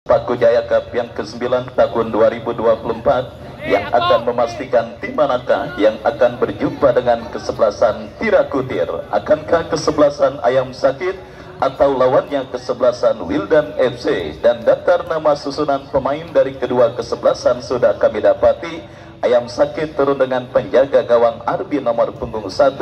Pakujaya Cup yang ke-9 tahun 2024 yang akan memastikan tim manakah yang akan berjumpa dengan kesebelasan Tirakutir. Akankah kesebelasan Ayam Sakit atau lawannya kesebelasan Wildan FC? Dan daftar nama susunan pemain dari kedua kesebelasan sudah kami dapati. Ayam Sakit turun dengan penjaga gawang Arbi nomor punggung 1,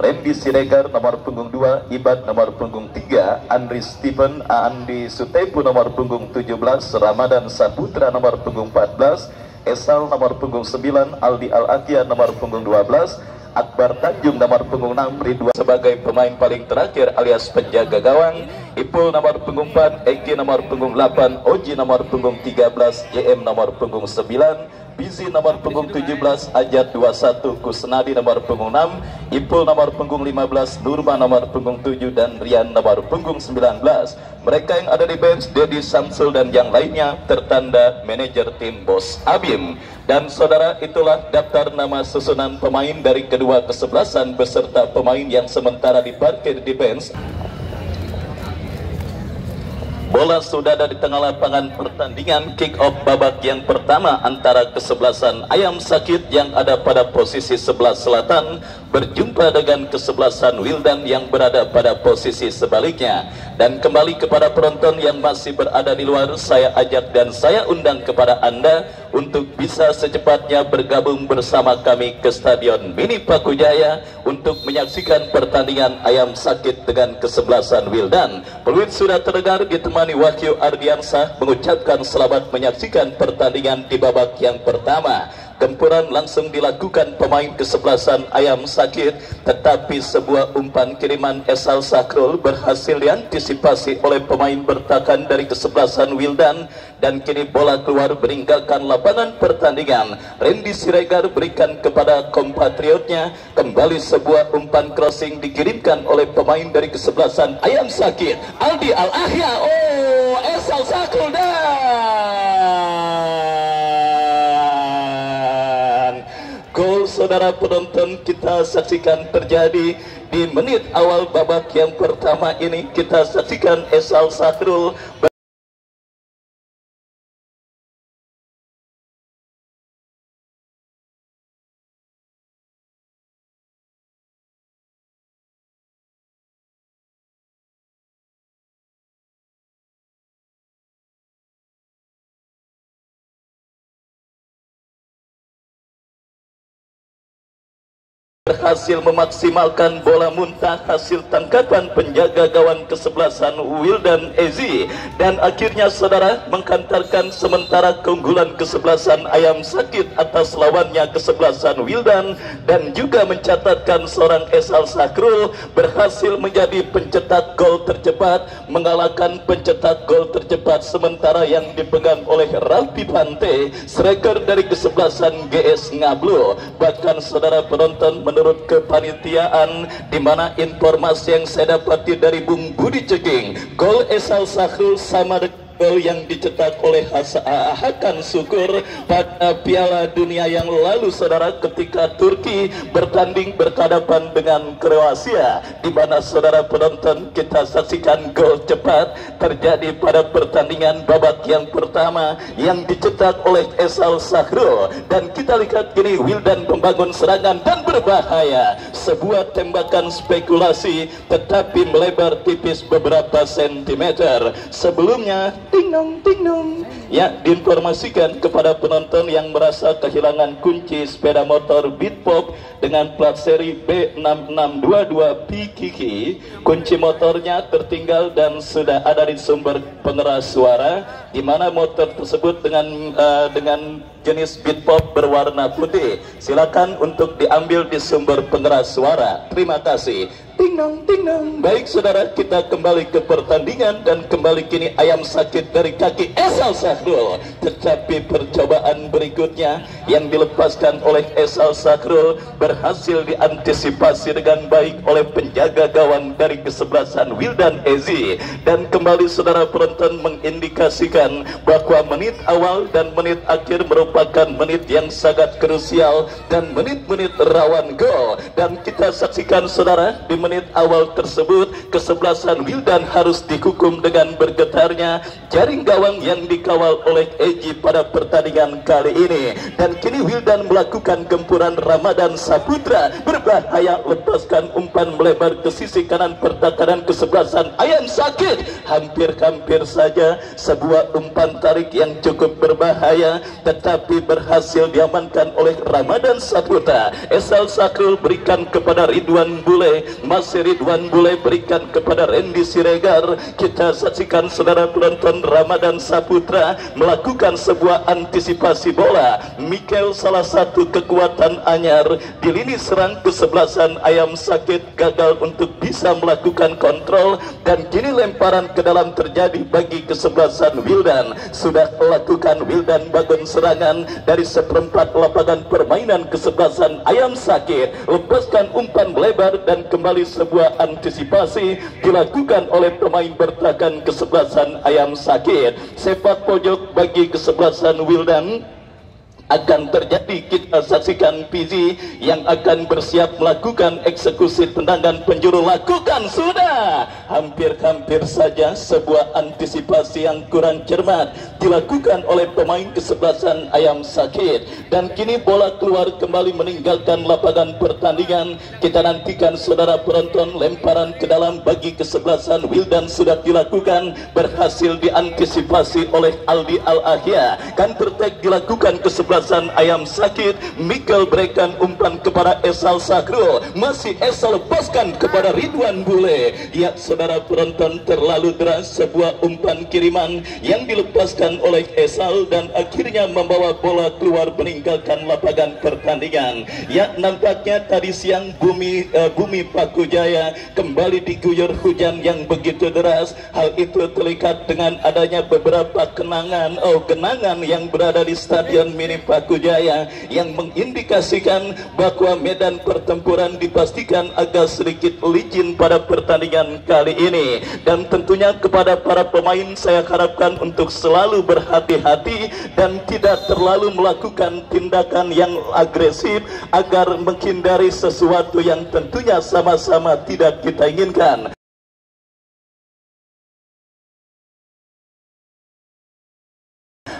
Randy Siregar nomor punggung 2, Ibad nomor punggung 3, Andri Stephen, Andi Sutepu nomor punggung 17, Ramadan Saputra nomor punggung 14, Esal nomor punggung 9, Aldi Al-Akia nomor punggung 12, Akbar Tanjung nomor punggung 6, Ridwan sebagai pemain paling terakhir alias penjaga gawang, Ipul nomor punggung 4, Eki nomor punggung 8, Oji nomor punggung 13, JM nomor punggung 9, Bizi nomor punggung 17, Ajat 21, Kusnadi nomor punggung 6, Ipul nomor punggung 15, Nurma nomor punggung 7, dan Rian nomor punggung 19. Mereka yang ada di bench, Dedi Samsul dan yang lainnya tertanda manajer tim Bos Abim. Dan saudara, itulah daftar nama susunan pemain dari kedua kesebelasan beserta pemain yang sementara diparkir di bench. Bola sudah ada di tengah lapangan pertandingan. Kick off babak yang pertama antara kesebelasan Ayam Sakit yang ada pada posisi sebelah selatan berjumpa dengan kesebelasan Wildan yang berada pada posisi sebaliknya. Dan kembali kepada penonton yang masih berada di luar, saya ajak dan saya undang kepada Anda untuk bisa secepatnya bergabung bersama kami ke Stadion Mini Pakujaya untuk menyaksikan pertandingan Ayam Sakit dengan kesebelasan Wildan. Peluit sudah terdengar ditemani Wahyu Ardiansah mengucapkan selamat menyaksikan pertandingan di babak yang pertama. Gempuran langsung dilakukan pemain kesebelasan Ayam Sakit, tetapi sebuah umpan kiriman Esal Sakrul berhasil diantisipasi oleh pemain bertahan dari kesebelasan Wildan, dan kini bola keluar meninggalkan lapangan pertandingan. Randy Siregar berikan kepada kompatriotnya. Kembali sebuah umpan crossing dikirimkan oleh pemain dari kesebelasan Ayam Sakit, Aldi Al-Ahya. Oh, Esal Sakrul dan gol, saudara penonton, kita saksikan terjadi di menit awal babak yang pertama ini. Kita saksikan Esal Sakrul berhasil memaksimalkan bola muntah hasil tangkapan penjaga gawang kesebelasan Wildan Ezi, dan akhirnya saudara menghantarkan sementara keunggulan kesebelasan Ayam Sakit atas lawannya kesebelasan Wildan, dan juga mencatatkan seorang Esal Sakrul berhasil menjadi pencetak gol tercepat, mengalahkan pencetak gol tercepat sementara yang dipegang oleh Ralfi Pante, striker dari kesebelasan GS Ngablu. Bahkan saudara penonton, menurut kepanitiaan, di mana informasi yang saya dapati dari Bung Budi Ceking, gol Esal Sakrul sama gol yang dicetak oleh Hakan Syukur pada Piala Dunia yang lalu, saudara, ketika Turki bertanding berhadapan dengan Kroasia, di mana saudara penonton kita saksikan gol cepat terjadi pada pertandingan babak yang pertama yang dicetak oleh Esal Sahrul, dan kita lihat kini Wildan membangun serangan dan berbahaya, sebuah tembakan spekulasi tetapi melebar tipis beberapa sentimeter. Sebelumnya ting nong ya, diinformasikan kepada penonton yang merasa kehilangan kunci sepeda motor Bitpop dengan plat seri B6622 Pikiki, kunci motornya tertinggal dan sudah ada di sumber pengeras suara, di mana motor tersebut dengan jenis Bitpop berwarna putih. Silakan untuk diambil di sumber pengeras suara. Terima kasih. Ting nong. Baik saudara, kita kembali ke pertandingan dan kembali kini ayam sakit dari kaki Esal Sahrul. Tetapi percobaan berikutnya yang dilepaskan oleh Esal Sahrul berhasil diantisipasi dengan baik oleh penjaga gawang dari kesebelasan Wildan Ezi. Dan kembali saudara penonton mengindikasikan bahwa menit awal dan menit akhir merupakan menit yang sangat krusial dan menit-menit rawan gol. Dan kita saksikan saudara, di menit awal tersebut kesebelasan Wildan harus dihukum dengan bergetarnya jaring gawang yang dikawal oleh Eji pada pertandingan kali ini. Dan kini Wildan melakukan gempuran Ramadan Saputra berbahaya, lepaskan umpan melebar ke sisi kanan pertahanan kesebelasan ayam sakit. Hampir-hampir saja sebuah umpan tarik yang cukup berbahaya tetapi berhasil diamankan oleh Ramadan Saputra. Esal Sahrul berikan kepada Ridwan Bule, masih Ridwan Bule berikan kepada Randy Siregar. Kita saksikan saudara penonton, Ramadan Saputra melakukan sebuah antisipasi bola. Mikel salah satu kekuatan anyar di lini serang kesebelasan ayam sakit gagal untuk bisa melakukan kontrol, dan kini lemparan ke dalam terjadi bagi kesebelasan Wildan. Sudah lakukan Wildan bangun serangan dari seperempat lapangan permainan kesebelasan ayam sakit, lepaskan umpan melebar dan kembali sebuah antisipasi dilakukan oleh pemain bertahan kesebelasan ayam sakit. Sepak pojok bagi kesebelasan Wildan akan terjadi. Kita saksikan PZ yang akan bersiap melakukan eksekusi tendangan penjuru. Lakukan sudah, hampir-hampir saja sebuah antisipasi yang kurang cermat dilakukan oleh pemain kesebelasan ayam sakit, dan kini bola keluar kembali meninggalkan lapangan pertandingan. Kita nantikan saudara penonton, lemparan ke dalam bagi kesebelasan Wildan sudah dilakukan, berhasil diantisipasi oleh Aldi Al-Ahya. Counter attack dilakukan kesebelasan ayam sakit. Mikel berikan umpan kepada Esal Sahrul, masih Esal lepaskan kepada Ridwan Bule. Ya saudara penonton, terlalu deras sebuah umpan kiriman yang dilepaskan oleh Esal dan akhirnya membawa bola keluar meninggalkan lapangan pertandingan. Ya, nampaknya tadi siang bumi Pakujaya kembali diguyur hujan yang begitu deras. Hal itu terlihat dengan adanya beberapa genangan yang berada di Stadion Mini Pakujaya yang mengindikasikan bahwa medan pertempuran dipastikan agak sedikit licin pada pertandingan kali ini. Dan tentunya kepada para pemain saya harapkan untuk selalu berhati-hati dan tidak terlalu melakukan tindakan yang agresif agar menghindari sesuatu yang tentunya sama-sama tidak kita inginkan.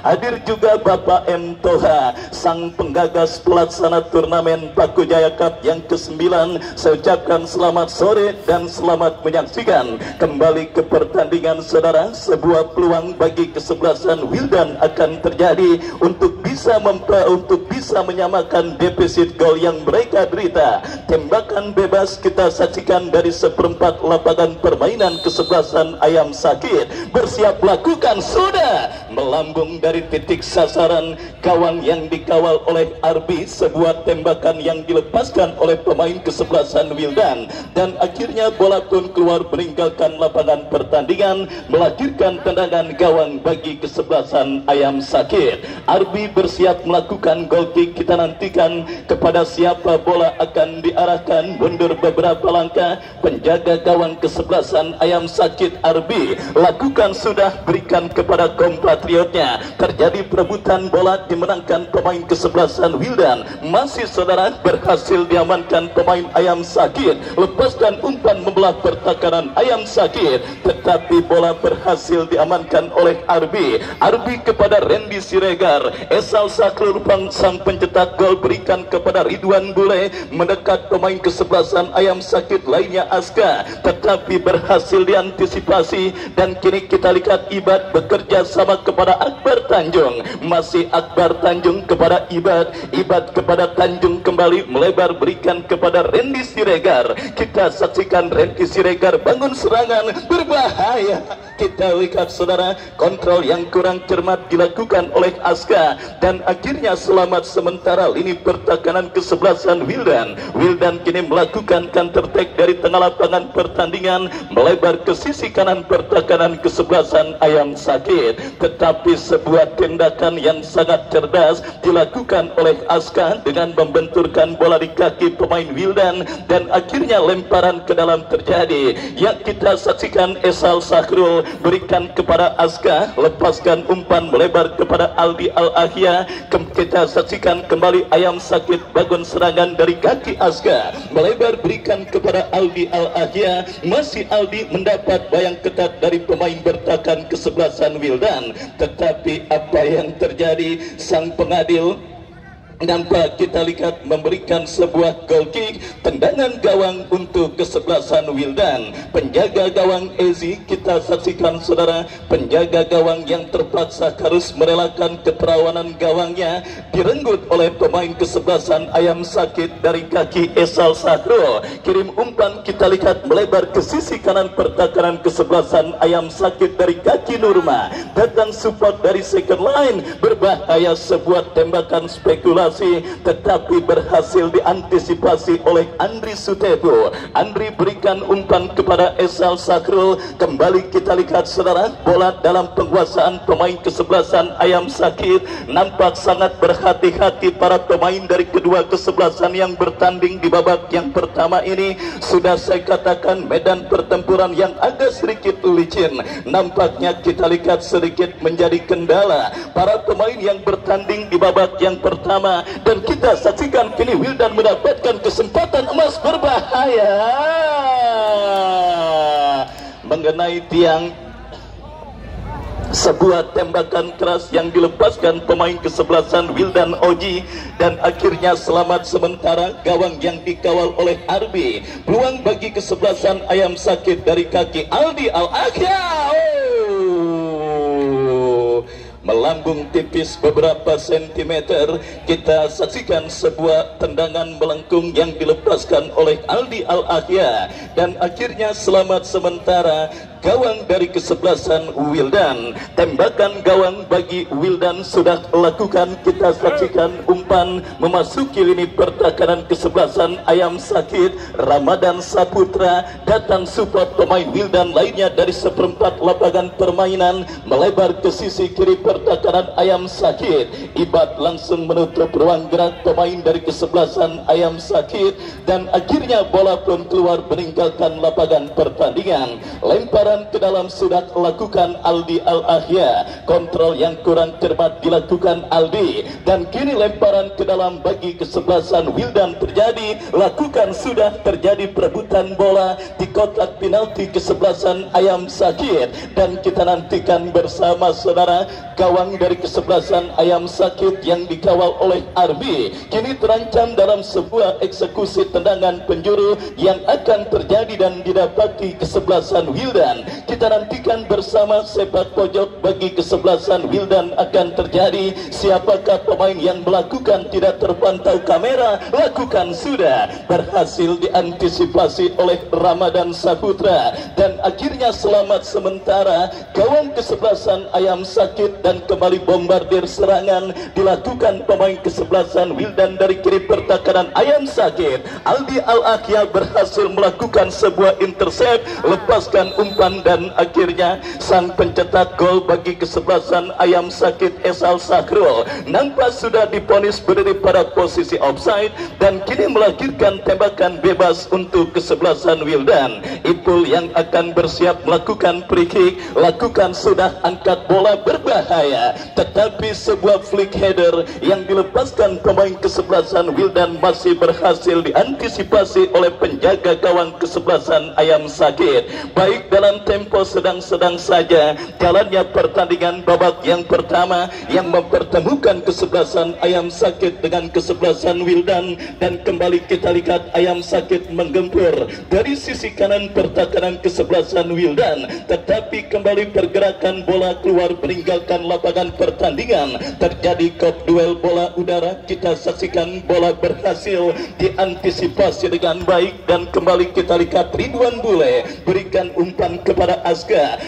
Hadir juga Bapak M. Toha, sang penggagas pelaksana turnamen Pakujaya Cup yang ke-9. Saya ucapkan selamat sore dan selamat menyaksikan kembali ke pertandingan saudara. Sebuah peluang bagi kesebelasan Wildan akan terjadi untuk bisa menyamakan defisit gol yang mereka derita. Tembakan bebas kita saksikan dari seperempat lapangan permainan kesebelasan ayam sakit. Bersiap lakukan sudah, melambung dari dari titik sasaran gawang yang dikawal oleh Arbi, sebuah tembakan yang dilepaskan oleh pemain kesebelasan Wildan, dan akhirnya bola pun keluar meninggalkan lapangan pertandingan, melahirkan tendangan gawang bagi kesebelasan Ayam Sakit. Arbi bersiap melakukan goal kick. Kita nantikan kepada siapa bola akan diarahkan. Mundur beberapa langkah, penjaga gawang kesebelasan Ayam Sakit Arbi lakukan sudah, berikan kepada kompatriotnya. Terjadi perebutan bola, dimenangkan pemain kesebelasan Wildan. Masih saudara, berhasil diamankan pemain Ayam Sakit. Lepaskan umpan membelah pertakaran Ayam Sakit, tetapi bola berhasil diamankan oleh Arbi. Arbi kepada Randy Siregar. Esal Sakrul sang pencetak gol berikan kepada Ridwan Bule, mendekat pemain kesebelasan Ayam Sakit lainnya Aska, tetapi berhasil diantisipasi, dan kini kita lihat Ibad bekerja sama kepada Akbar Tanjung. Masih Akbar Tanjung kepada Ibad, Ibad kepada Tanjung kembali melebar berikan kepada Randy Siregar. Kita saksikan Randy Siregar bangun serangan berbahaya. Kita lihat saudara, kontrol yang kurang cermat dilakukan oleh Aska, dan akhirnya selamat sementara lini pertahanan kesebelasan Wildan. Wildan kini melakukan counter attack dari tengah lapangan pertandingan, melebar ke sisi kanan pertahanan kesebelasan Ayam Sakit, tetapi sebuah tindakan yang sangat cerdas dilakukan oleh Aska dengan membenturkan bola di kaki pemain Wildan, dan akhirnya lemparan ke dalam terjadi. Yang kita saksikan Esal Sakrul berikan kepada Aska, lepaskan umpan melebar kepada Aldi Al-Ahya. Kita saksikan kembali Ayam Sakit bangun serangan dari kaki Aska, melebar berikan kepada Aldi Al-Ahya. Masih Aldi mendapat bayang ketat dari pemain bertahan kesebelasan Wildan, tetapi apa yang terjadi, sang pengadil nampak kita lihat memberikan sebuah goal kick, tendangan gawang untuk kesebelasan Wildan. Penjaga gawang Ezi, kita saksikan saudara, penjaga gawang yang terpaksa harus merelakan keterawanan gawangnya, direnggut oleh pemain kesebelasan Ayam Sakit dari kaki Esal Sakro. Kirim umpan kita lihat melebar ke sisi kanan pertahanan kesebelasan Ayam Sakit dari kaki Nurma. Datang support dari second line, berbahaya, sebuah tembakan spekulasi, tetapi berhasil diantisipasi oleh Andri Sutepo. Andri berikan umpan kepada Esal Sakrul. Kembali kita lihat saudara, bola dalam penguasaan pemain kesebelasan Ayam Sakit. Nampak sangat berhati-hati para pemain dari kedua kesebelasan yang bertanding di babak yang pertama ini. Sudah saya katakan medan pertempuran yang agak sedikit licin. Nampaknya kita lihat sedikit menjadi kendala para pemain yang bertanding di babak yang pertama, dan kita saksikan kini Wildan mendapatkan kesempatan emas berbahaya mengenai tiang. Sebuah tembakan keras yang dilepaskan pemain kesebelasan Wildan Oji, dan akhirnya selamat sementara gawang yang dikawal oleh Arbi. Peluang bagi kesebelasan Ayam Sakit dari kaki Aldi Al-Ahya. Melambung tipis beberapa sentimeter. Kita saksikan sebuah tendangan melengkung yang dilepaskan oleh Aldi Al-Ahya, dan akhirnya selamat sementara gawang dari kesebelasan Wildan. Tembakan gawang bagi Wildan sudah lakukan. Kita saksikan umpan memasuki lini pertahanan kesebelasan Ayam Sakit. Ramadan Saputra datang support pemain Wildan lainnya dari seperempat lapangan permainan, melebar ke sisi kiri pertahanan Ayam Sakit. Ibad langsung menutup ruang gerak pemain dari kesebelasan Ayam Sakit, dan akhirnya bola pun keluar meninggalkan lapangan pertandingan. Lemparan ke dalam sudah lakukan Aldi Al-Ahya. Kontrol yang kurang cermat dilakukan Aldi, dan kini lemparan ke dalam bagi kesebelasan Wildan terjadi. Lakukan sudah terjadi perebutan bola di kotak penalti kesebelasan Ayam Sakit, dan kita nantikan bersama saudara gawang dari kesebelasan Ayam Sakit yang dikawal oleh Arbi kini terancam dalam sebuah eksekusi tendangan penjuru yang akan terjadi dan didapati kesebelasan Wildan. Wildan. Kita nantikan bersama sepak pojok bagi kesebelasan Wildan akan terjadi. Siapakah pemain yang melakukan tidak terpantau kamera? Lakukan sudah berhasil diantisipasi oleh Ramadan Saputra, dan akhirnya selamat sementara gawang kesebelasan Ayam Sakit, dan kembali bombardir serangan dilakukan pemain kesebelasan Wildan dari kiri pertahanan Ayam Sakit. Aldi Al-Akhya berhasil melakukan sebuah intercept, lepaskan umpan, dan akhirnya sang pencetak gol bagi kesebelasan Ayam Sakit Esal Sakrul nampak sudah diponis berdiri pada posisi offside, dan kini melahirkan tembakan bebas untuk kesebelasan Wildan. Ipul yang akan bersiap melakukan free kick, lakukan sudah angkat bola berbahaya, tetapi sebuah flick header yang dilepaskan pemain kesebelasan Wildan masih berhasil diantisipasi oleh penjaga gawang kesebelasan Ayam Sakit. Baik, dalam tempo sedang-sedang saja jalannya pertandingan babak yang pertama yang mempertemukan kesebelasan Ayam Sakit dengan kesebelasan Wildan, dan kembali kita lihat Ayam Sakit menggempur dari sisi kanan pertahanan kesebelasan Wildan, tetapi kembali pergerakan bola keluar meninggalkan lapangan pertandingan. Terjadi kop duel bola udara, kita saksikan bola berhasil diantisipasi dengan baik, dan kembali kita lihat Ridwan Bule berikan umpan kepada Aska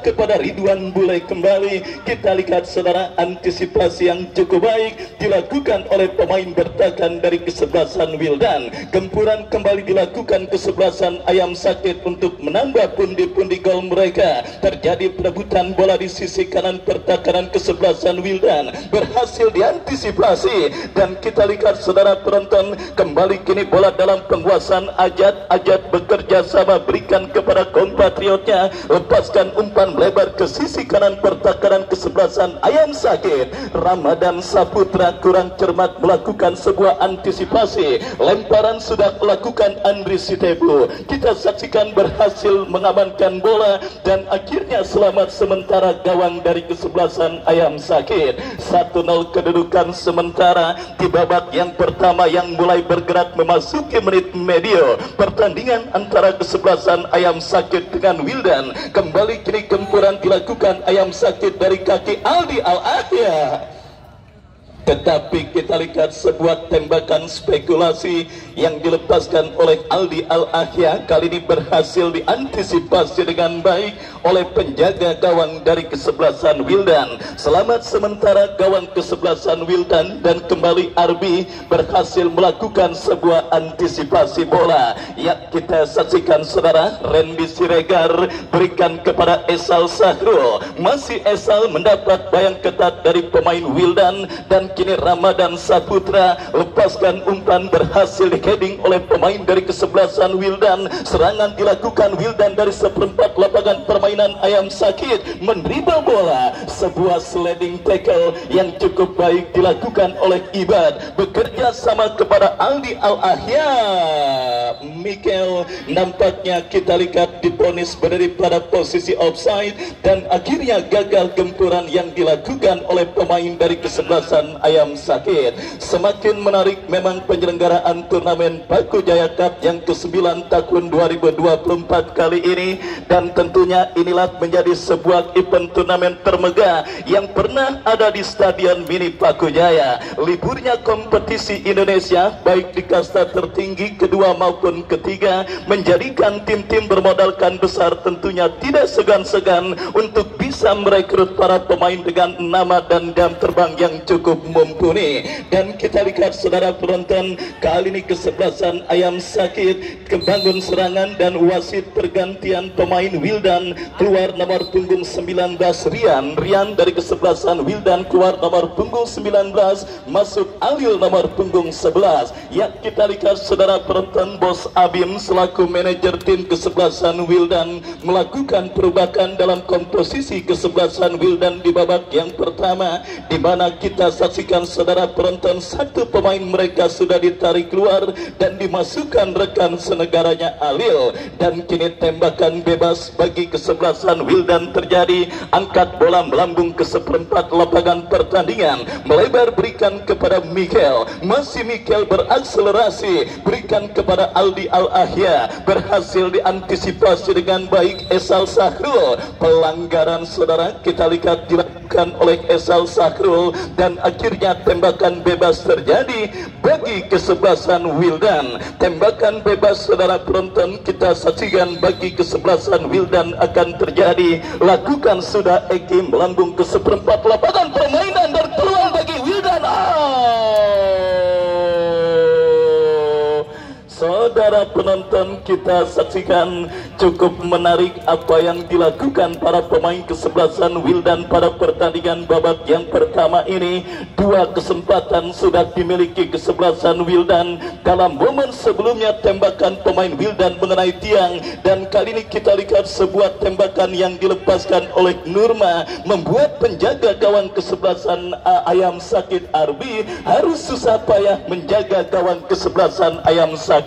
kepada Ridwan Bule. Kembali kita lihat saudara, antisipasi yang cukup baik dilakukan oleh pemain bertahan dari kesebelasan Wildan. Gempuran kembali dilakukan kesebelasan Ayam Sakit untuk menambah pundi-pundi gol mereka. Terjadi perebutan bola di sisi kanan pertahanan kesebelasan Wildan, berhasil diantisipasi, dan kita lihat saudara penonton, kembali kini bola dalam penguasaan Ajat bekerja sama berikan kepada kompatriotnya, lepaskan umpan melebar ke sisi kanan pertahanan kesebelasan Ayam Sakit. Ramadan Saputra kurang cermat melakukan sebuah antisipasi, lemparan sudah melakukan Andri Sitepu. Kita saksikan berhasil mengamankan bola, dan akhirnya selamat sementara gawang dari kesebelasan Ayam Sakit. 1-0 kedudukan sementara di babak yang pertama yang mulai bergerak memasuki menit medio pertandingan antara kesebelasan Ayam Sakit dengan Wildan. Kembali kini gempuran dilakukan Ayam Sakit dari kaki Aldi Al-Akhya, tetapi kita lihat sebuah tembakan spekulasi yang dilepaskan oleh Aldi Al-Akhya kali ini berhasil diantisipasi dengan baik oleh penjaga gawang dari kesebelasan Wildan. Selamat sementara gawang kesebelasan Wildan, dan kembali Arbi berhasil melakukan sebuah antisipasi bola. Ya, kita saksikan saudara, Randy Siregar berikan kepada Esal Sahrul. Masih Esal mendapat bayang ketat dari pemain Wildan, dan kini Ramadan Saputra lepaskan umpan, berhasil di-heading oleh pemain dari kesebelasan Wildan. Serangan dilakukan Wildan dari seperempat lapangan permainan Ayam Sakit, menerima bola. Sebuah sliding tackle yang cukup baik dilakukan oleh Ibad, bekerja sama kepada Aldi Al-Akhya. Mikel nampaknya kita lihat diponis berdiri pada posisi offside, dan akhirnya gagal gempuran yang dilakukan oleh pemain dari kesebelasan Ayam Sakit. Semakin menarik memang penyelenggaraan turnamen Paku Jaya Cup yang ke-9 tahun 2024 kali ini, dan tentunya inilah menjadi sebuah event turnamen termegah yang pernah ada di Stadion Mini Paku Jaya. Liburnya kompetisi Indonesia baik di kasta tertinggi kedua maupun ketiga menjadikan tim-tim bermodalkan besar tentunya tidak segan-segan untuk bisa merekrut para pemain dengan nama dan jam terbang yang cukup mumpuni. Dan kita lihat saudara penonton, kali ini kesebelasan Ayam Sakit kebangun serangan, dan wasit pergantian pemain Wildan. Keluar nomor punggung 19 Rian dari kesebelasan Wildan, keluar nomor punggung 19, masuk Alil nomor punggung 11. Ya, kita lihat saudara penonton, Bos Abim selaku manajer tim kesebelasan Wildan melakukan perubahan dalam komposisi kesebelasan Wildan di babak yang pertama, di mana kita saksikan saksikan saudara penonton, satu pemain mereka sudah ditarik keluar dan dimasukkan rekan senegaranya Alil, dan kini tembakan bebas bagi kesebelasan Wildan terjadi. Angkat bola melambung ke seperempat lapangan pertandingan, melebar berikan kepada Mikel, masih Mikel berakselerasi, berikan kepada Aldi Al-Ahya, berhasil diantisipasi dengan baik Esal Sahrul. Pelanggaran saudara kita lihat dilakukan oleh Esal Sahrul, dan akhirnya tembakan bebas terjadi bagi kesebelasan Wildan. Tembakan bebas saudara penonton kita saksikan bagi kesebelasan Wildan akan terjadi. Lakukan sudah Eki, melambung ke seperempat lapangan permainan dan peluang bagi Wildan. Saudara penonton kita saksikan, cukup menarik apa yang dilakukan para pemain kesebelasan Wildan pada pertandingan babak yang pertama ini. Dua kesempatan sudah dimiliki kesebelasan Wildan. Dalam momen sebelumnya tembakan pemain Wildan mengenai tiang, dan kali ini kita lihat sebuah tembakan yang dilepaskan oleh Nurma membuat penjaga gawang kesebelasan Ayam Sakit Arbi harus susah payah menjaga gawang kesebelasan Ayam Sakit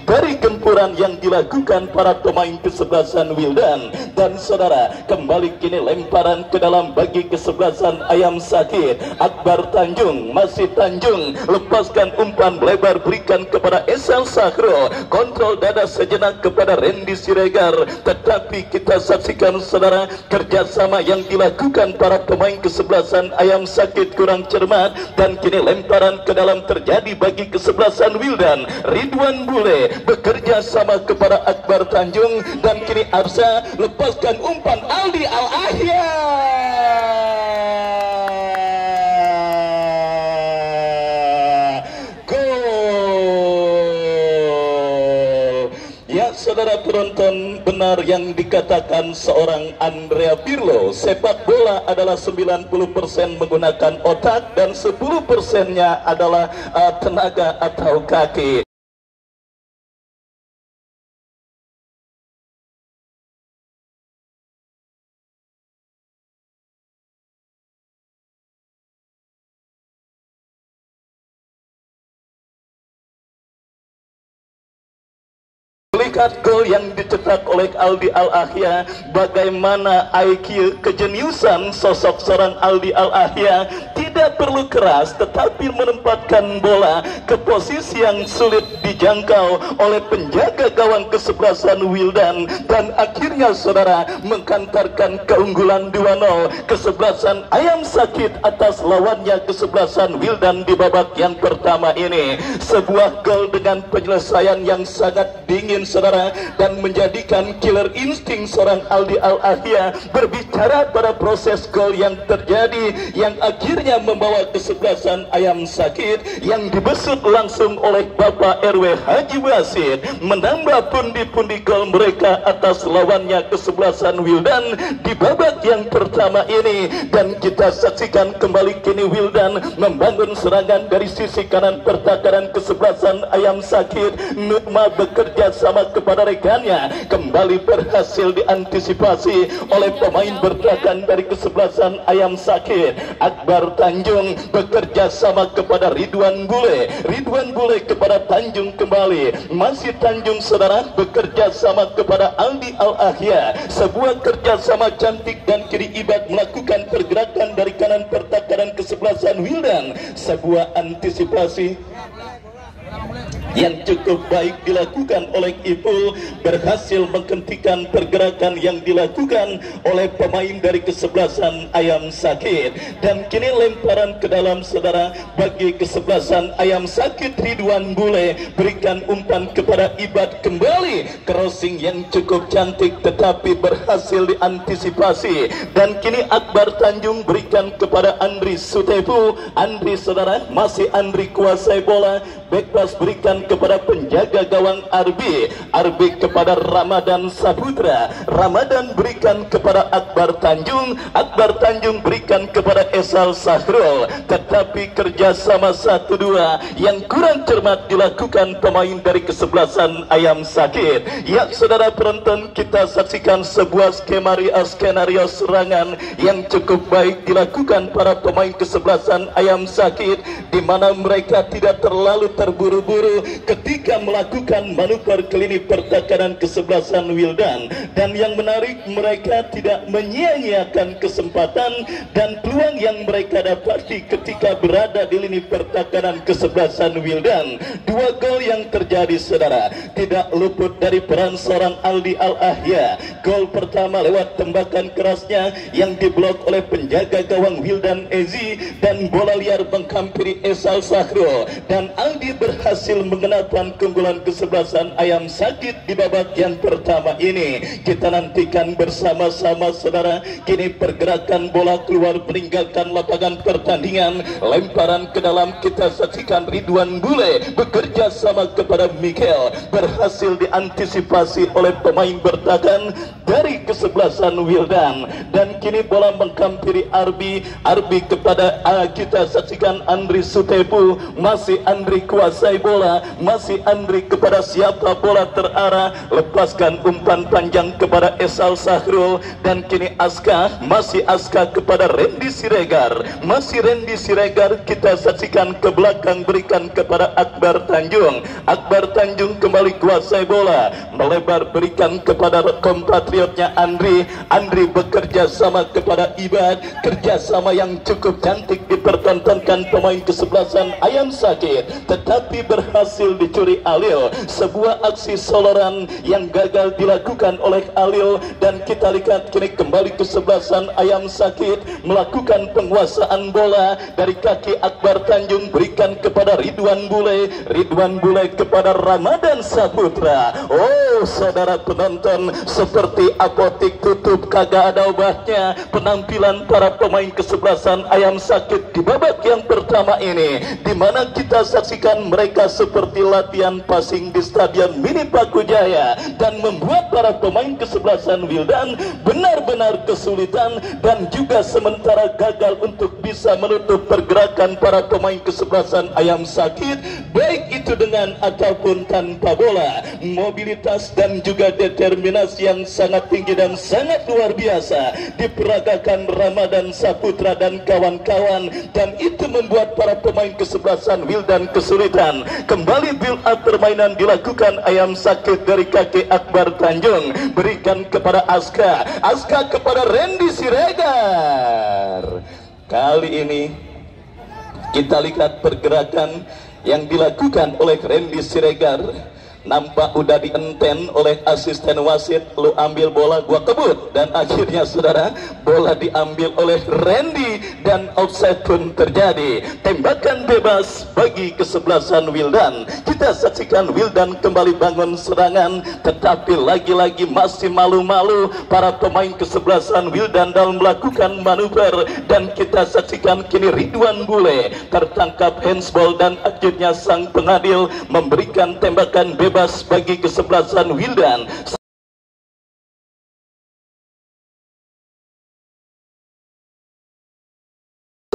dari gempuran yang dilakukan para pemain kesebelasan Wildan. Dan saudara, kembali kini lemparan ke dalam bagi kesebelasan Ayam Sakit. Akbar Tanjung, masih Tanjung, lepaskan umpan lebar berikan kepada Esal Sahrul, kontrol dada sejenak kepada Randy Siregar. Tetapi kita saksikan saudara, kerjasama yang dilakukan para pemain kesebelasan Ayam Sakit kurang cermat, dan kini lemparan ke dalam terjadi bagi kesebelasan Wildan. Ridwan Bule bekerja sama kepada Akbar Tanjung, dan kini Arsa lepaskan umpan Aldi Al-Ahya. Gol. Ya saudara penonton, benar yang dikatakan seorang Andrea Pirlo, sepak bola adalah 90% menggunakan otak dan 10%-nya adalah tenaga atau kaki. Lihat gol yang dicetak oleh Aldi Al-Ahya, bagaimana IQ kejeniusan sosok seorang Aldi Al-Ahya. Tidak perlu keras tetapi menempatkan bola ke posisi yang sulit dijangkau oleh penjaga gawang kesebelasan Wildan, dan akhirnya saudara mengkantarkan keunggulan 2-0 kesebelasan Ayam Sakit atas lawannya kesebelasan Wildan di babak yang pertama ini. Sebuah gol dengan penyelesaian yang sangat dingin saudara, dan menjadikan killer insting seorang Aldi Al-Ahya berbicara pada proses gol yang terjadi, yang akhirnya membawa kesebelasan Ayam Sakit yang dibesut langsung oleh Bapak RW Haji Wasid menambah pundi-pundi gol mereka atas lawannya kesebelasan Wildan di babak yang pertama ini. Dan kita saksikan kembali kini Wildan membangun serangan dari sisi kanan pertahanan kesebelasan Ayam Sakit. Nurma bekerja sama kepada rekannya, kembali berhasil diantisipasi oleh pemain bertahan dari kesebelasan Ayam Sakit. Akbar Tanjung bekerja sama kepada Ridwan Bule, Ridwan Bule kepada Tanjung kembali, masih Tanjung saudara bekerja sama kepada Aldi Al-Ahya. Sebuah kerjasama cantik, dan kiri Ibad melakukan pergerakan dari kanan pertahanan kesebelasan Wildan. Sebuah antisipasi yang cukup baik dilakukan oleh Ipul, berhasil menghentikan pergerakan yang dilakukan oleh pemain dari kesebelasan Ayam Sakit. Dan kini lemparan ke dalam saudara bagi kesebelasan Ayam Sakit. Ridwan Bule berikan umpan kepada Ibad, kembali crossing yang cukup cantik tetapi berhasil diantisipasi. Dan kini Akbar Tanjung berikan kepada Andri Sutepu. Andri saudara, masih Andri kuasai bola, back pass berikan kepada penjaga gawang Arbi kepada Ramadan Saputra, Ramadan berikan kepada Akbar Tanjung berikan kepada Esal Sahrul, tetapi kerjasama 1-2 yang kurang cermat dilakukan pemain dari kesebelasan Ayam Sakit. Ya saudara penonton, kita saksikan sebuah skenario serangan yang cukup baik dilakukan para pemain kesebelasan Ayam Sakit, di mana mereka tidak terlalu terburu-buru ketika melakukan manuver ke lini pertahanan kesebelasan Wildan. Dan yang menarik, mereka tidak menyia-nyiakan kesempatan dan peluang yang mereka dapati ketika berada di lini pertahanan kesebelasan Wildan. 2 gol yang terjadi saudara tidak luput dari peran seorang Aldi Al-Ahya. Gol pertama lewat tembakan kerasnya yang diblok oleh penjaga gawang Wildan Ezi, dan bola liar menghampiri Esal Sahrul, dan Aldi berhasil mengenalkan keunggulan kesebelasan Ayam Sakit di babak yang pertama ini. Kita nantikan bersama-sama saudara. Kini pergerakan bola keluar meninggalkan lapangan pertandingan, lemparan ke dalam, kita saksikan Ridwan Bule bekerja sama kepada Mikel, berhasil diantisipasi oleh pemain bertahan dari kesebelasan Wildan, dan kini bola menghampiri Arbi kepada kita saksikan Andri Sutepu, masih Andri kuasai bola, masih Andri kepada siapa bola terarah, lepaskan umpan panjang kepada Esal Sahrul, dan kini masih Aska kepada Randy Siregar, masih Randy Siregar, kita saksikan ke belakang berikan kepada Akbar Tanjung kembali kuasai bola, melebar berikan kepada kompatriotnya Andri bekerja sama kepada Ibad, kerjasama yang cukup cantik dipertontonkan pemain kesebelasan Ayam Sakit, tetapi berhasil dicuri Alil. Sebuah aksi soloran yang gagal dilakukan oleh Alil, dan kita lihat kini kembali kesebelasan Ayam Sakit melakukan penguasaan bola dari kaki Akbar Tanjung, berikan kepada Ridwan Bule kepada Ramadan Saputra. Oh saudara penonton, seperti apotik tutup kagak ada obatnya penampilan para pemain kesebelasan Ayam Sakit di babak yang pertama ini, di mana kita saksikan mereka seperti latihan passing di Stadion Mini Pakujaya, dan membuat para pemain kesebelasan Wildan benar-benar kesulitan dan juga sementara gagal untuk bisa menutup pergerakan para pemain kesebelasan Ayam Sakit, baik itu dengan ataupun tanpa bola. Mobilitas dan juga determinasi yang sangat tinggi dan sangat luar biasa diperagakan Ramadan Saputra dan kawan-kawan, dan itu membuat para pemain kesebelasan Wildan kesulitan. Kembali build up permainan dilakukan Ayam Sakit dari kaki Akbar Tanjung, berikan kepada Aska kepada Randy Siregar. Kali ini kita lihat pergerakan yang dilakukan oleh Randy Siregar, nampak udah dienten oleh asisten wasit, lu ambil bola gua kebut, dan akhirnya saudara bola diambil oleh Randy dan offside pun terjadi. Tembakan bebas bagi kesebelasan Wildan. Kita saksikan Wildan kembali bangun serangan, tetapi lagi-lagi masih malu-malu para pemain kesebelasan Wildan dalam melakukan manuver, dan kita saksikan kini Ridwan Bule tertangkap handsball, dan akhirnya sang pengadil memberikan tembakan bebas bagi kesebelasan Wildan.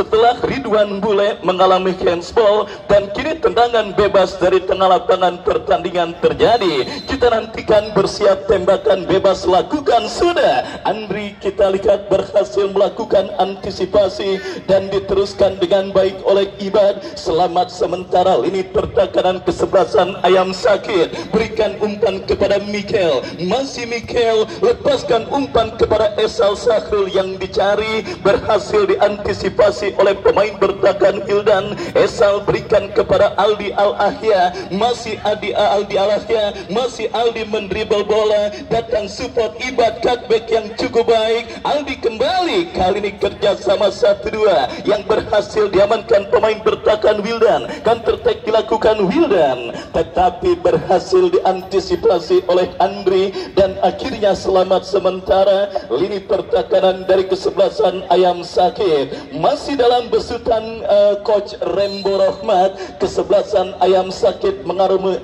Setelah Ridwan Bule mengalami handsball, dan kini tendangan bebas dari tengah lapangan pertandingan terjadi. Kita nantikan bersiap tembakan bebas lakukan sudah. Andri kita lihat berhasil melakukan antisipasi dan diteruskan dengan baik oleh Ibad. Selamat sementara lini pertahanan kesebelasan Ayam Sakit. Berikan umpan kepada Mikel, masih Mikel, lepaskan umpan kepada Esal Sahrul yang dicari, berhasil diantisipasi oleh pemain bertahan Wildan. Esal berikan kepada Aldi Al-Ahya, masih Aldi Al-Ahya, masih Aldi mendribble bola, datang support Ibad, cutback yang cukup baik. Aldi kembali, kali ini kerjasama 1-2 yang berhasil diamankan pemain bertahan Wildan. Counter attack dilakukan Wildan, tetapi berhasil diantisipasi oleh Andri, dan akhirnya selamat sementara lini pertahanan dari kesebelasan Ayam Sakit. Masih dalam besutan Coach Rembo Rahmat, kesebelasan Ayam Sakit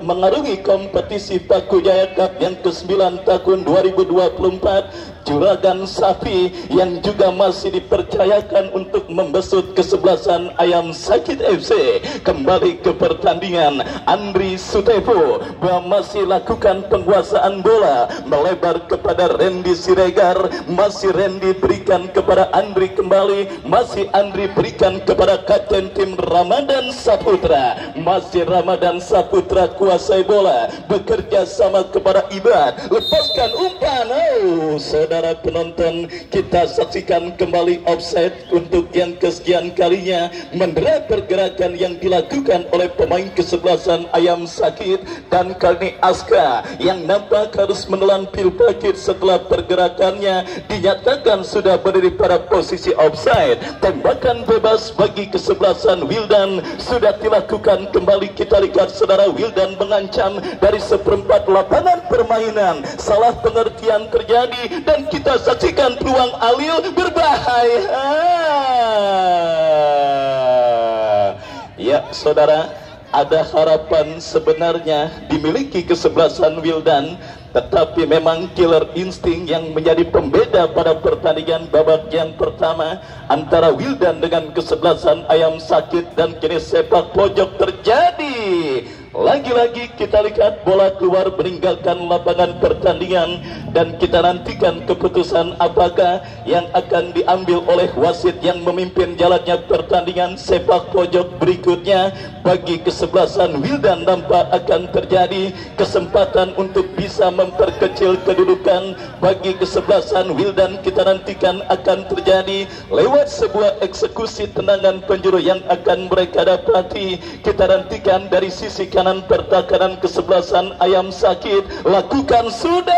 mengarungi kompetisi Paku Jaya Cup yang ke-9 tahun 2024. Juragan Sapi yang juga masih dipercayakan untuk membesut kesebelasan Ayam Sakit FC kembali ke pertandingan. Andri Sutepo masih lakukan penguasaan bola, melebar kepada Randy Siregar, masih Randy berikan kepada Andri kembali, masih Andri berikan kepada kapten tim Ramadan Saputra, masih Ramadan Saputra kuasai bola, bekerja sama kepada Ibad, lepaskan umpan. Saudara penonton, kita saksikan kembali offside untuk yang kesekian kalinya, mendera pergerakan yang dilakukan oleh pemain kesebelasan Ayam Sakit, dan kali ini Aska yang nampak harus menelan pil pakit setelah pergerakannya dinyatakan sudah berdiri pada posisi offside. Tembakan bebas bagi kesebelasan Wildan sudah dilakukan kembali. Kita lihat saudara, Wildan mengancam dari seperempat lapangan permainan, salah pengertian terjadi dan kita saksikan peluang Alil berbahaya. Ya saudara, ada harapan sebenarnya dimiliki kesebelasan Wildan, tetapi memang killer insting yang menjadi pembeda pada pertandingan babak yang pertama antara Wildan dengan kesebelasan Ayam Sakit, dan kini sepak pojok terjadi. Lagi-lagi kita lihat bola keluar meninggalkan lapangan pertandingan, dan kita nantikan keputusan apakah yang akan diambil oleh wasit yang memimpin jalannya pertandingan sepak pojok berikutnya. Bagi kesebelasan Wildan nampak akan terjadi kesempatan untuk bisa memperkecil kedudukan. Bagi kesebelasan Wildan kita nantikan akan terjadi lewat sebuah eksekusi tendangan penjuru yang akan mereka dapati. Kita nantikan dari sisi kanan pertahanan kesebelasan Ayam Sakit lakukan sudah.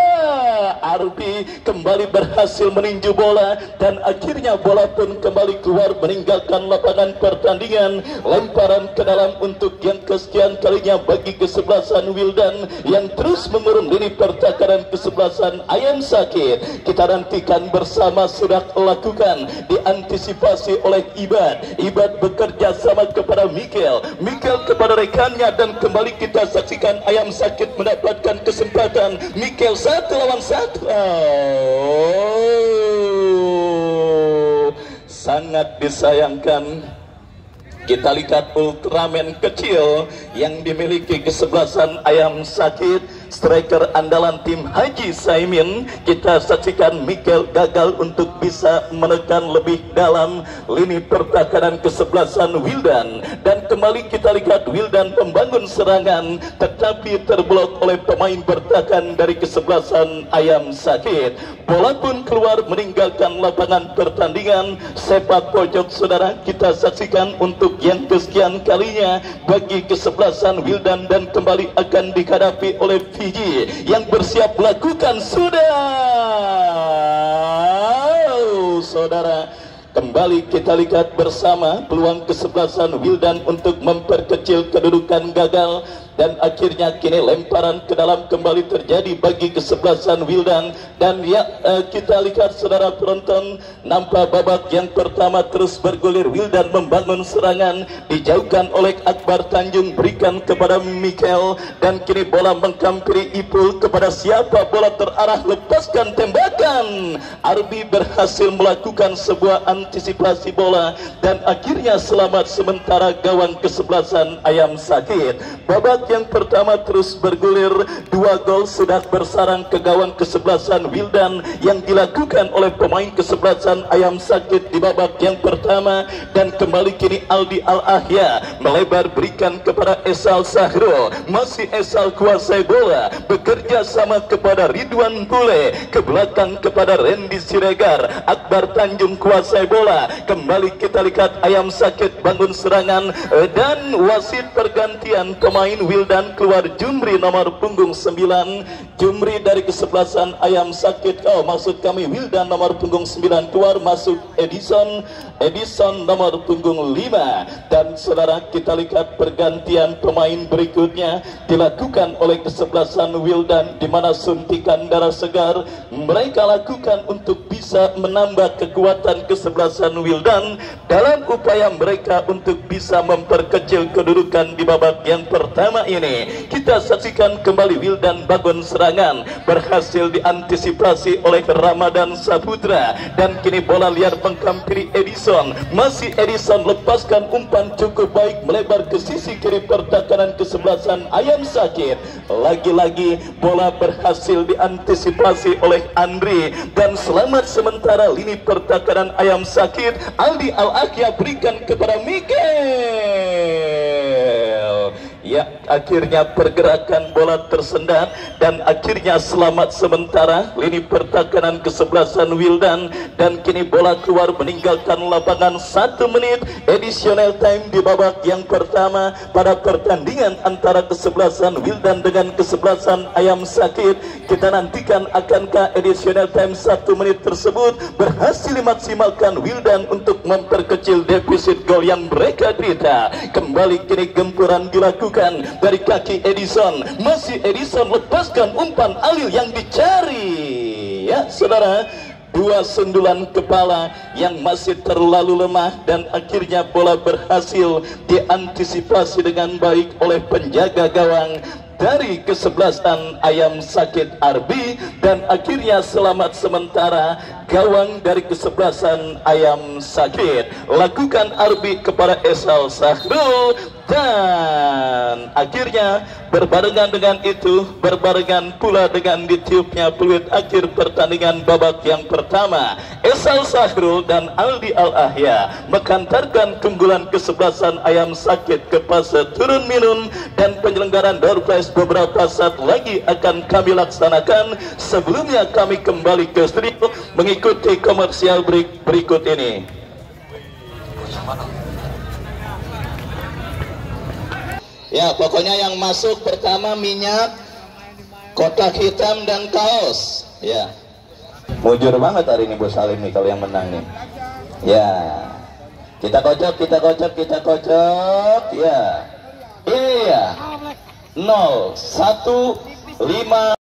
Arbi kembali berhasil meninju bola dan akhirnya bola pun kembali keluar meninggalkan lapangan pertandingan. Lemparan ke dalam untuk yang kesekian kalinya bagi kesebelasan Wildan yang terus mengurung lini pertahanan kesebelasan Ayam Sakit. Kita nantikan bersama sudah lakukan diantisipasi oleh Ibad. Ibad bekerja sama kepada Mikel kepada rekannya, dan kembali kita saksikan Ayam Sakit mendapatkan kesempatan. Mikel 1 lawan 1. Sangat disayangkan. Kita lihat Ultraman kecil yang dimiliki kesebelasan Ayam Sakit, striker andalan tim Haji Saimin. Kita saksikan Mikel gagal untuk bisa menekan lebih dalam lini pertahanan kesebelasan Wildan, dan kembali kita lihat Wildan membangun serangan tetapi terblok oleh pemain bertahan dari kesebelasan Ayam Sakit. Bola pun keluar meninggalkan lapangan pertandingan. Sepak pojok saudara kita saksikan untuk yang kesekian kalinya bagi kesebelasan Wildan, dan kembali akan dihadapi oleh Fiji yang bersiap melakukan sudah. Saudara, kembali kita lihat bersama peluang kesebelasan Wildan untuk memperkecil kedudukan gagal, dan akhirnya kini lemparan ke dalam kembali terjadi bagi kesebelasan Wildan. Dan ya, kita lihat saudara penonton, nampak babak yang pertama terus bergulir. Wildan membangun serangan, dijauhkan oleh Akbar Tanjung, berikan kepada Mikel, dan kini bola menghampiri Ipul. Kepada siapa bola terarah, lepaskan tembakan. Arbi berhasil melakukan sebuah antisipasi bola, dan akhirnya selamat sementara gawang kesebelasan Ayam Sakit. Babak yang pertama terus bergulir, 2 gol sudah bersarang ke gawang kesebelasan Wildan yang dilakukan oleh pemain kesebelasan Ayam Sakit di babak yang pertama. Dan kembali kini Aldi Al-Ahya melebar berikan kepada Esal Sahro, masih Esal kuasai bola, bekerja sama kepada Ridwan Bule, ke belakang kepada Randy Siregar. Akbar Tanjung kuasai bola, kembali kita lihat Ayam Sakit bangun serangan, dan wasit pergantian pemain Wildan keluar Jumri nomor punggung 9. Jumri dari kesebelasan Ayam Sakit, maksud kami Wildan nomor punggung 9 keluar masuk Edison nomor punggung 5. Dan saudara, kita lihat pergantian pemain berikutnya dilakukan oleh kesebelasan Wildan, di mana suntikan darah segar mereka lakukan untuk bisa menambah kekuatan kesebelasan Wildan dalam upaya mereka untuk bisa memperkecil kedudukan di babak yang pertama ini. Kita saksikan kembali Wildan bangun serangan, berhasil diantisipasi oleh Ramadan Saputra, dan kini bola liar menghampiri Edison. Masih Edison lepaskan umpan cukup baik melebar ke sisi kiri pertahanan kesebelasan Ayam Sakit. Lagi-lagi bola berhasil diantisipasi oleh Andri, dan selamat sementara lini pertahanan Ayam Sakit. Aldi Al-Akhya berikan kepada Miguel. Ya, akhirnya pergerakan bola tersendat dan akhirnya selamat sementara lini pertahanan kesebelasan Wildan, dan kini bola keluar meninggalkan lapangan 1 menit additional time di babak yang pertama pada pertandingan antara kesebelasan Wildan dengan kesebelasan Ayam Sakit. Kita nantikan akankah additional time 1 menit tersebut berhasil dimaksimalkan Wildan untuk memperkecil defisit gol yang mereka derita. Kembali kini gempuran dilakukan dari kaki Edison. Masih Edison lepaskan umpan Alil yang dicari. Ya saudara, 2 sundulan kepala yang masih terlalu lemah, dan akhirnya bola berhasil diantisipasi dengan baik oleh penjaga gawang dari kesebelasan Ayam Sakit Arbi, dan akhirnya selamat sementara gawang dari kesebelasan Ayam Sakit. Lakukan Arbi kepada Esal Sahrul, dan akhirnya berbarengan dengan itu, berbarengan pula dengan ditiupnya peluit akhir pertandingan babak yang pertama, Esal Sahrul dan Aldi Al-Ahya menghantarkan keunggulan kesebelasan Ayam Sakit ke fase turun minum, dan penyelenggaraan door prize beberapa saat lagi akan kami laksanakan. Sebelumnya kami kembali ke studio mengikuti komersial break berikut ini. Ya, pokoknya yang masuk pertama minyak, kotak hitam dan kaos. Ya, mujur banget hari ini Bos Salim nih kalau yang menang nih. Ya, kita kocok. Ya, iya, 015